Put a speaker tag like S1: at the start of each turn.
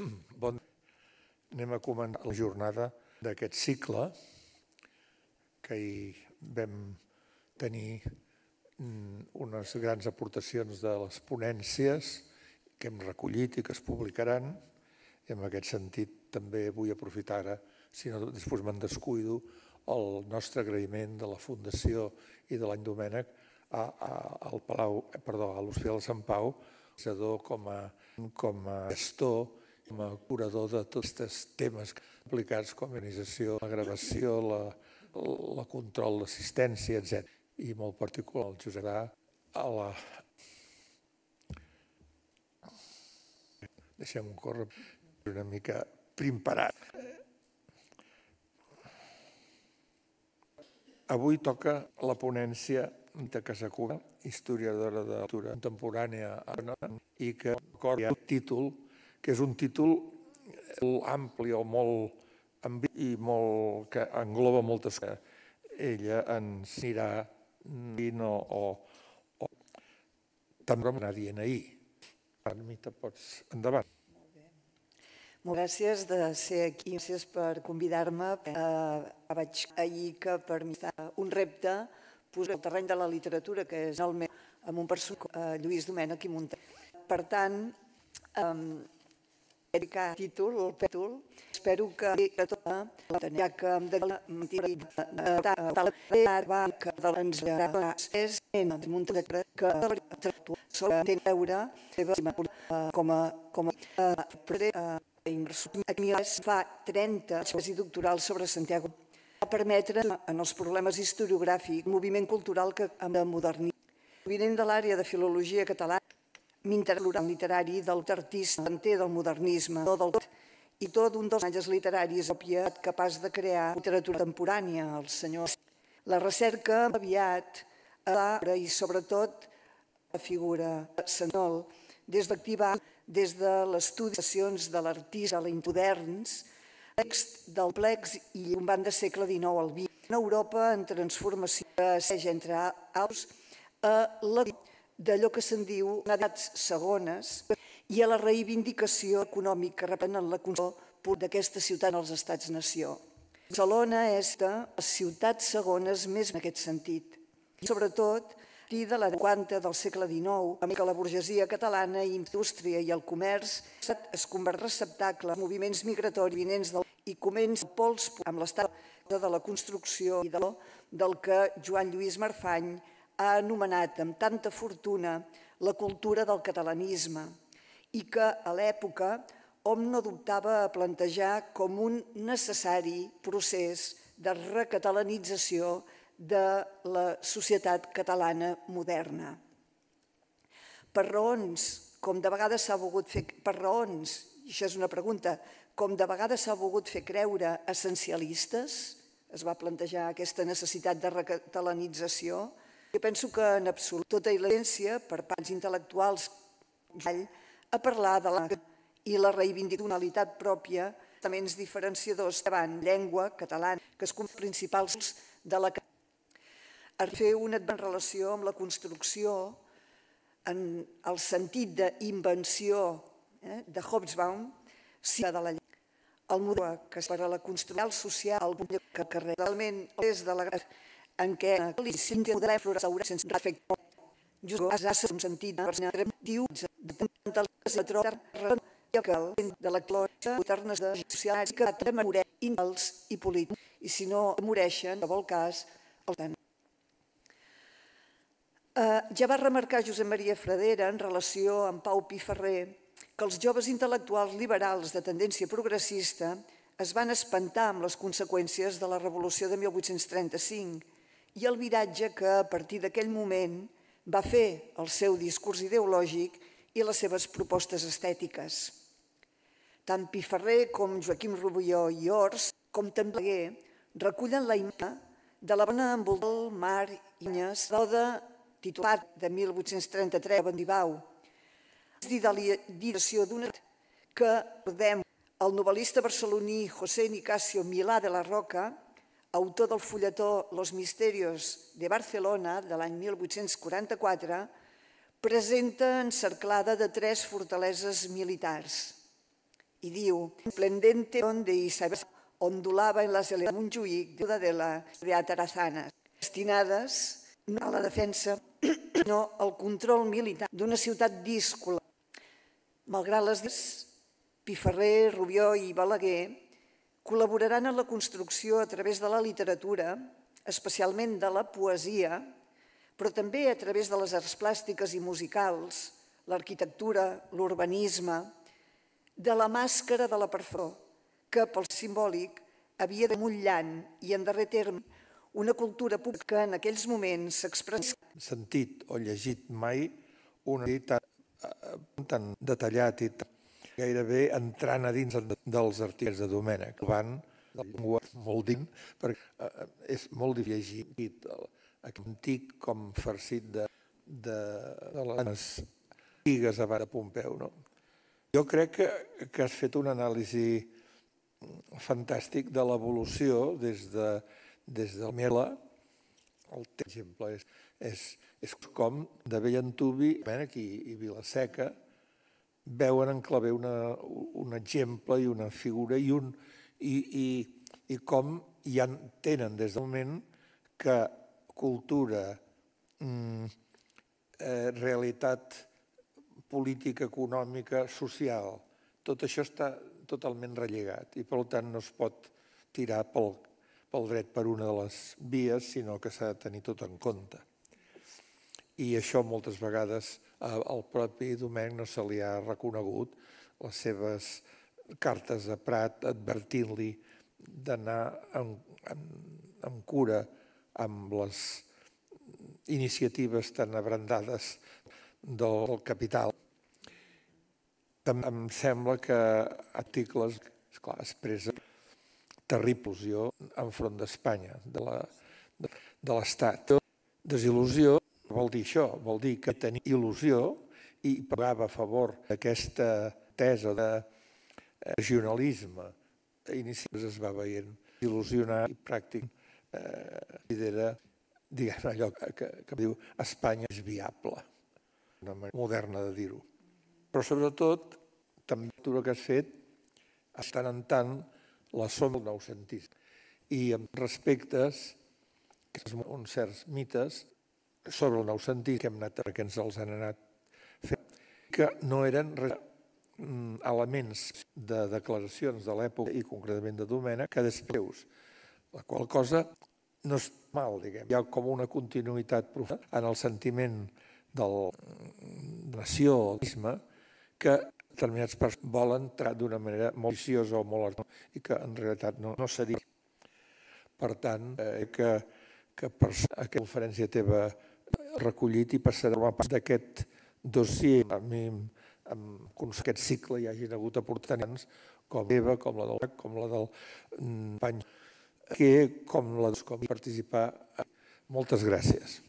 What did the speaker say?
S1: Anem a començar la jornada d'aquest cicle que hi vam tenir unes grans aportacions de les ponències que hem recollit i que es publicaran. I en aquest sentit també vull aprofitar ara, si no després me'n descuido, el nostre agraïment de la Fundació i de l'Any Domènec a l'Hospital de Sant Pau, com a gestor, com a curador de tots aquests temes aplicats com l'organització, la gravació, el control d'assistència, etc. I molt particular el Josep Adà, deixem-ho córrer una mica primparat. Avui toca la ponència de Casacuba, historiadora de la cultura contemporània, i que recorda el títol, que és un títol molt ampli o molt ambit i que engloba moltes coses. Ella ens anirà dient o també anar dient ahir. Armita, pots endavant.
S2: Molt gràcies de ser aquí. Gràcies per convidar-me. Vaig ahir que per mi està un repte posar el terreny de la literatura, que és el meu, amb un personatge, Lluís Domènech i Muntaner. Per tant, dedicar títol, el pètol, espero que ja que em de la mentira que ens veurà és en el Muntaner que sobre veure com a fa 30 tesis doctorals sobre Santiago, va permetre en els problemes historiogràfics, moviment cultural que hem de modernitzar. Provinent de l'àrea de filologia catalana, m'interessa literari del artista del modernisme, i tot un dels anys literaris capaç de crear literatura contemporània, el senyor. La recerca aviat i sobretot la figura central des d'activar des de l'estudi de sessions de l'artista moderns, text del plecs i un banda segle XIX al XX. En Europa, en transformació, entre altres, d'allò que se'n diu edats segones i a la reivindicació econòmica que reprenen la construcció d'aquesta ciutat als Estats-nació. Barcelona és de les ciutats segones més en aquest sentit. I sobretot, de la 50 del segle XIX, amb què la burgesia catalana, indústria i el comerç es convert receptacle als moviments migratoris i comença el pols amb l'estat de la construcció i del que Joan Lluís Marfany ha anomenat amb tanta fortuna la cultura del catalanisme i que a l'època hom no dubtava a plantejar com un necessari procés de recatalanització de la societat catalana moderna. Per raons, com de vegades s'ha volgut fer, i això és una pregunta, com de vegades s'ha volgut fer creure essencialistes, es va plantejar aquesta necessitat de recatalanització, jo penso que en absolut tota il·lència per parts intel·lectuals a parlar de la i la reivindicacionalitat pròpia, elements diferenciadors davant llengua catalana, que és un dels principals de la a fer una relació amb la construcció en el sentit d'invenció de Hobsbawm, de la llengua. El model que és per a la construcció social, el carrer, realment és de la en què l'Icíntia de l'Eflora s'haurà sense efecte. Just ha estat un sentit diu de l'actualitat modernes de socials que moreixen intels i polítics, i si no moreixen, en qualsevol cas, el tant. Ja va remarcar Josep Maria Fradera en relació amb Pau Piferrer que els joves intel·lectuals liberals de tendència progressista es van espantar amb les conseqüències de la Revolució de 1835 i el viratge que a partir d'aquell moment va fer el seu discurs ideològic i les seves propostes estètiques. Tant Piferrer com Joaquim Rubió i Ors, com també Balaguer, recullen la imatge de la bona envoltada del mar i vinyes d'Oda titulat de 1833 a Bandibau, d'idealització d'una que, recordem, el novel·lista barceloní José Nicasio Milà de la Roca, autor del fulletó Los Misterios de Barcelona de l'any 1844, presenta encerclada de 3 fortaleses militars i diu «Splendente donde Isabel ondulava en las elevaciones de Montjuïc de la de Atarazanas», destinades no a la defensa, sinó al control militar d'una ciutat díscola. Malgrat les Piferrer, Rubió i Balaguer col·laboraran en la construcció a través de la literatura, especialment de la poesia, però també a través de les arts plàstiques i musicals, l'arquitectura, l'urbanisme, de la màscara de la perfecció, que pel simbòlic havia de mullant i, en darrer terme, una cultura pública que en aquells moments s'expressa.
S1: Sentit o llegit mai un tan detallat i gairebé entrant a dins dels articles de Domènech. Van de llengua molt dins, perquè és molt difícil llegir antic com farcit de les antigues abans de Pompeu. Jo crec que has fet una anàlisi fantàstic de l'evolució des del Mela. El exemple és com de Bellantuvi, Domènech i Vilaseca veuen en Clavé un exemple i una figura i com ja tenen des del moment que cultura, realitat política, econòmica, social, tot això està totalment relligat i per tant no es pot tirar pel dret per una de les vies, sinó que s'ha de tenir tot en compte. I això moltes vegades al propi Domènech no se li ha reconegut, les seves cartes a Prat advertint-li d'anar amb cura amb les iniciatives tan abrandades del capital. Em sembla que articles, esclar, expressa terrible il·lusió enfront d'Espanya, de l'Estat. Desil·lusió vol dir això, vol dir que tenia il·lusió i pagava a favor d'aquesta tesa de regionalisme. Inicialment es va veient il·lusionat i pràcticament lidera, diguem allò que diu Espanya és viable, una manera moderna de dir-ho. Però sobretot, també la lectura que has fet, tant en tant, la som del noucentisme. I amb respectes, que són uns certs mites, sobre el noucentisme que ens els han anat fent, que no eren elements de declaracions de l'època i concretament de Domènech, que després, la qual cosa no és mal, diguem. Hi ha com una continuïtat profunda en el sentiment de la nació, que determinats persones volen entrar d'una manera molt viciosa o molt artística i que en realitat no seria. Per tant, que per aquesta conferència teva recollit i passarà a formar part d'aquest dossier. A mi, en aquest cicle hi hagin hagut aportacions com teva, com la del company, com participar. Moltes gràcies.